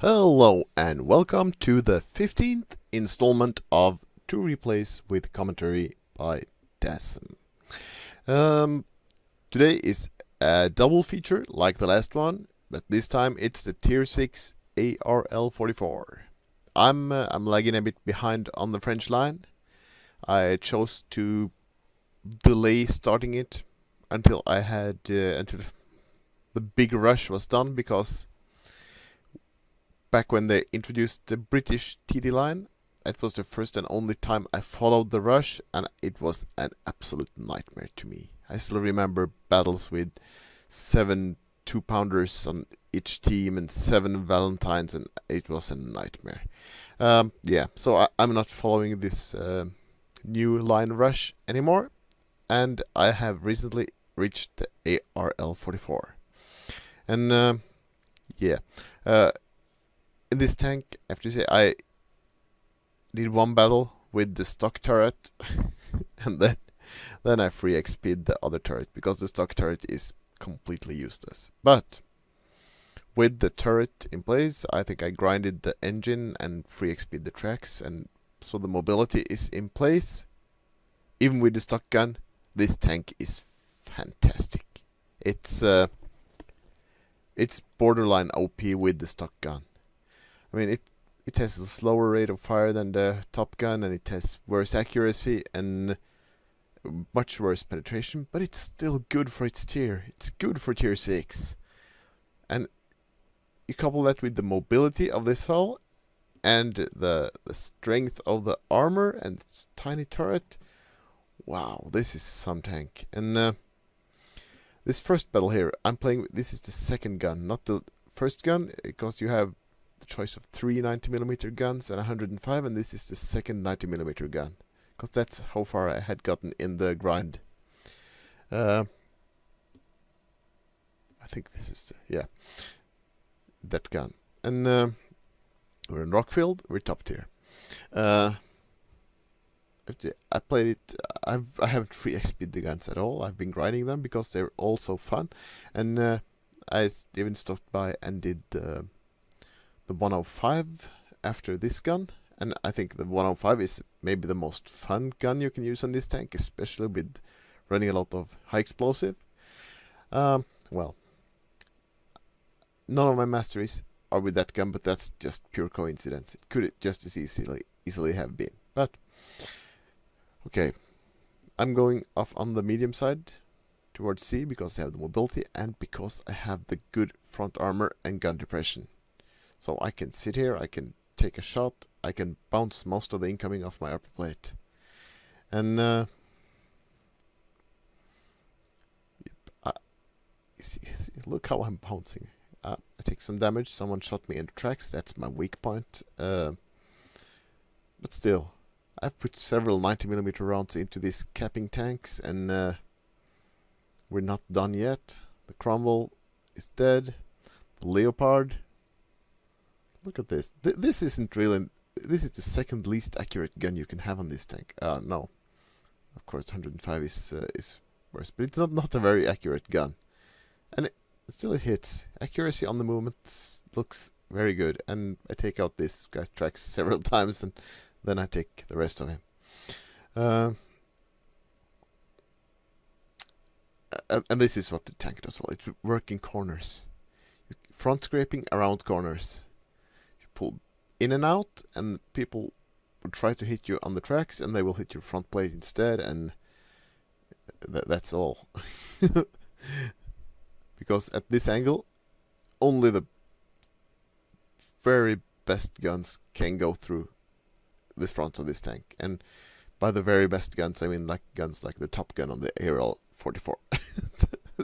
Hello and welcome to the 15th installment of Two Replays with commentary by Dassem. Today is a double feature like the last one, but this time it's the Tier 6 ARL 44. I'm lagging a bit behind on the French line. I chose to delay starting it until I had until the big rush was done, because back when they introduced the British TD line, it was the first and only time I followed the rush, and it was an absolute nightmare to me. I still remember battles with 7 2-pounders on each team and 7 Valentines, and it was a nightmare. Yeah, so I'm not following this new line rush anymore, and I have recently reached the ARL 44. And yeah, in this tank, I have to say, I did one battle with the stock turret, and then I free XP'd the other turret, because the stock turret is completely useless. But with the turret in place, I think I grinded the engine and free XP'd the tracks, and so the mobility is in place. Even with the stock gun, this tank is fantastic. It's borderline OP with the stock gun. I mean, it has a slower rate of fire than the Top Gun, and it has worse accuracy and much worse penetration, but it's still good for its tier. It's good for tier 6. And you couple that with the mobility of this hull and the strength of the armor and its tiny turret. Wow, this is some tank. And this first battle here, I'm playing with, this is the second gun, not the first gun, because you have the choice of 3 90mm guns and 105, and this is the second 90mm gun, because that's how far I had gotten in the grind. I think this is that gun. And we're in Rockfield, we're top tier. I played it. I haven't free XP'd the guns at all. I've been grinding them because they're all so fun, and I even stopped by and did the 105 after this gun, and I think the 105 is maybe the most fun gun you can use on this tank, especially with running a lot of high explosive. Well, none of my masteries are with that gun, but that's just pure coincidence. It could just as easily have been. But okay, I'm going off on the medium side towards C because I have the mobility and because I have the good front armor and gun depression. So I can sit here, I can take a shot, I can bounce most of the incoming off my upper plate. And look how I'm bouncing. I take some damage, someone shot me in the tracks, that's my weak point. But still, I've put several 90mm rounds into these capping tanks, and we're not done yet. The Cromwell is dead. The Leopard. Look at this. This isn't really. This is the second least accurate gun you can have on this tank. No, of course 105 is worse, but it's not a very accurate gun, and still it hits. Accuracy on the movement looks very good, and I take out this guy's tracks several times, and then I take the rest of him. And this is what the tank does well. It's working corners. Front scraping around corners. You pull in and out, and people will try to hit you on the tracks, and they will hit your front plate instead, and that's all. Because at this angle, only the very best guns can go through the front of this tank, and by the very best guns I mean like guns like the Top Gun on the ARL 44.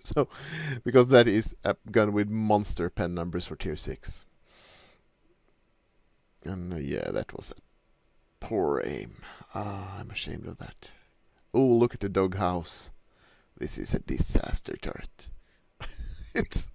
So because that is a gun with monster pen numbers for tier 6, and yeah, that was a poor aim. I'm ashamed of that. Oh, look at the doghouse. This is a disaster turret. It's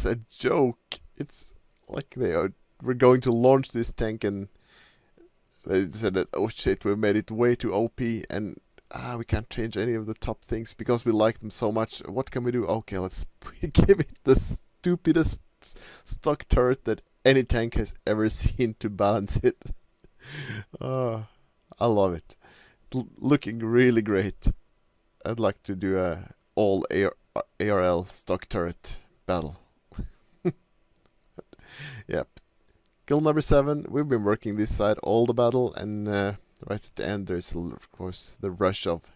a joke. It's like we're going to launch this tank, and they said that, oh shit, we made it way too OP, and we can't change any of the top things because we like them so much. What can we do? Okay, let's give it the stupidest stock turret that any tank has ever seen to balance it. I love it. Looking really great. I'd like to do a all ARL stock turret battle. Yep. Kill number 7. We've been working this side all the battle, and right at the end there's of course the rush of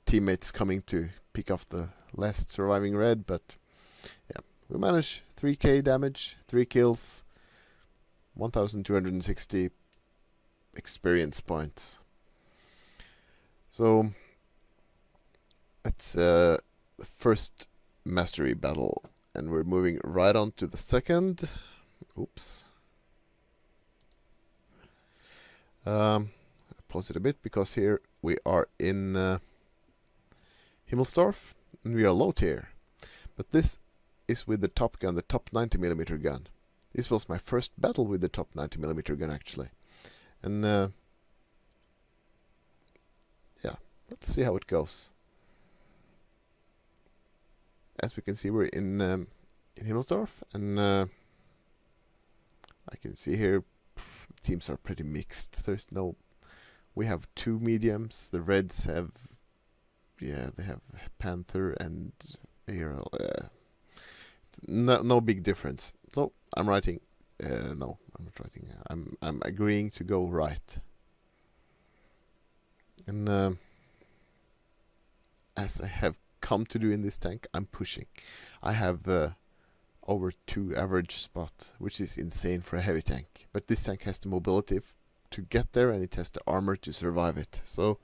teammates coming to pick off the last surviving red, but yeah, we managed 3k damage, 3 kills, 1260 experience points. So that's the first mastery battle, and we're moving right on to the second. Oops. Pause it a bit because here we are in Himmelsdorf, and we are low tier. But this is with the top gun, the top 90mm gun. This was my first battle with the top 90mm gun, actually. And yeah, let's see how it goes. As we can see, we're in Himmelsdorf, and I can see here teams are pretty mixed. We have 2 mediums. The Reds have, yeah, they have Panther and ARL. No big difference. So I'm writing. No, I'm not writing. I'm agreeing to go right. And as I have come to do in this tank, I'm pushing. I have over 2 average spots, which is insane for a heavy tank. But this tank has the mobility to get there, and it has the armor to survive it. So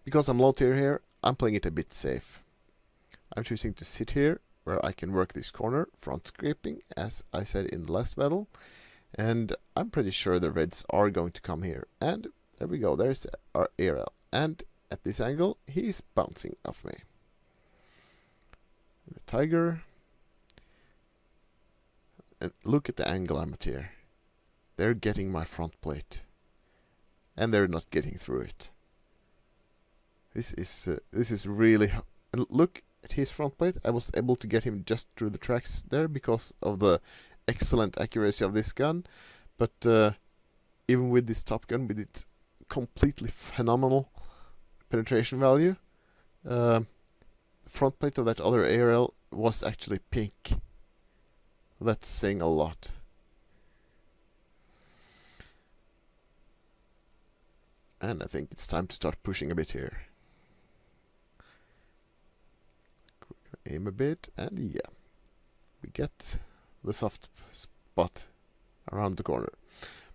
because I'm low tier here, I'm playing it a bit safe. I'm choosing to sit here where I can work this corner, front scraping, as I said in the last battle. And I'm pretty sure the Reds are going to come here. And there we go, there's our ARL. And at this angle, he's bouncing off me. The Tiger. And look at the angle I'm at here. They're getting my front plate. And they're not getting through it. This is really... And look at his front plate. I was able to get him just through the tracks there because of the excellent accuracy of this gun. But even with this top gun, with its completely phenomenal penetration value, the front plate of that other ARL was actually pink. That's saying a lot. And I think it's time to start pushing a bit here. Aim a bit, and yeah, we get the soft spot around the corner.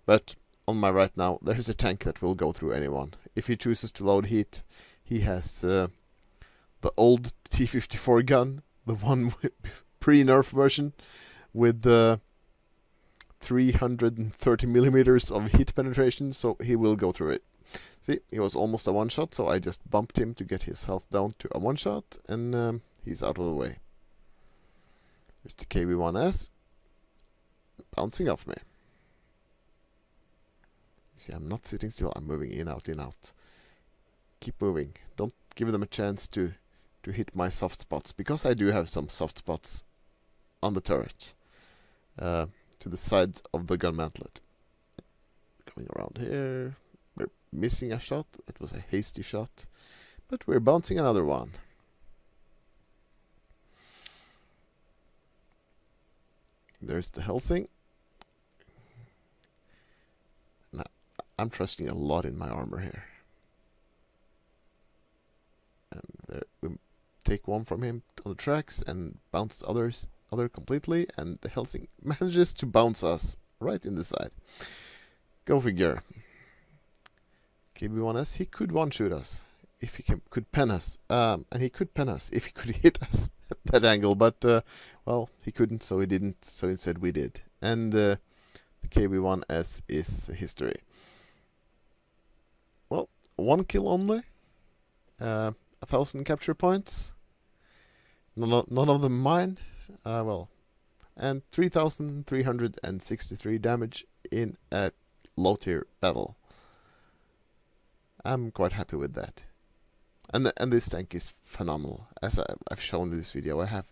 But on my right now, there's a tank that will go through anyone. If he chooses to load heat, he has the old T-54 gun, the one pre-nerf version, with the 330mm of heat penetration, so he will go through it. See, he was almost a one-shot, so I just bumped him to get his health down to a one-shot, and he's out of the way. There's the KB1S bouncing off me. You see, I'm not sitting still, I'm moving in, out, in, out. Keep moving. Don't give them a chance to hit my soft spots, because I do have some soft spots on the turret. To the sides of the gun mantlet. Coming around here. We're missing a shot. It was a hasty shot. But we're bouncing another one. There's the Helsing. Now, I'm trusting a lot in my armor here. And there, we take one from him on the tracks and bounce other completely, and the Helsing manages to bounce us right in the side. Go figure. KB1S, he could one-shoot us if he could pen us, and he could pen us if he could hit us at that angle, but well, he couldn't, so he didn't, so instead we did. And the KB1S is history. Well, 1 kill only, 1,000 capture points, none of them mine. Well, and 3,363 damage in a low tier battle. I'm quite happy with that. And this tank is phenomenal. As I've shown in this video, I have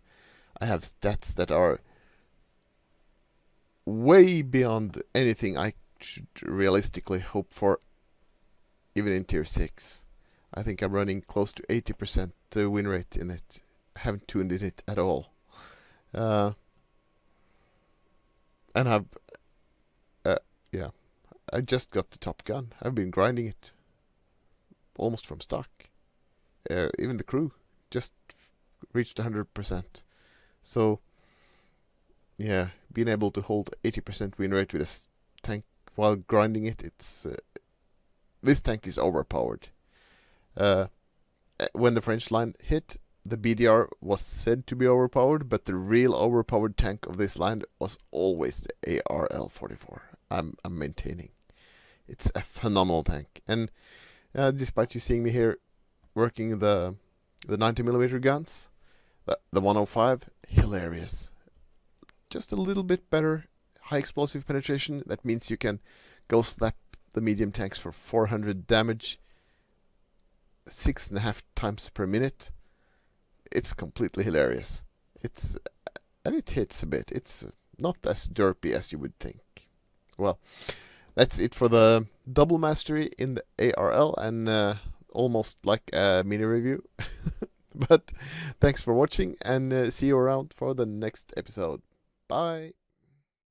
stats that are way beyond anything I should realistically hope for, even in Tier 6. I think I'm running close to 80% win rate in it. Haven't tuned in it at all. And yeah, I just got the Top Gun. I've been grinding it almost from stock. Even the crew just reached 100%. So, yeah, being able to hold 80% win rate with a tank while grinding it, it's this tank is overpowered. When the French line hit, the BDR was said to be overpowered, but the real overpowered tank of this line was always the ARL 44. I'm maintaining. It's a phenomenal tank. And despite you seeing me here working the 90mm guns, the 105, hilarious. Just a little bit better high explosive penetration. That means you can go slap the medium tanks for 400 damage 6.5 times per minute. It's completely hilarious. And it hits a bit. It's not as derpy as you would think. Well, that's it for the double mastery in the ARL, and almost like a mini review. But thanks for watching, and see you around for the next episode. Bye.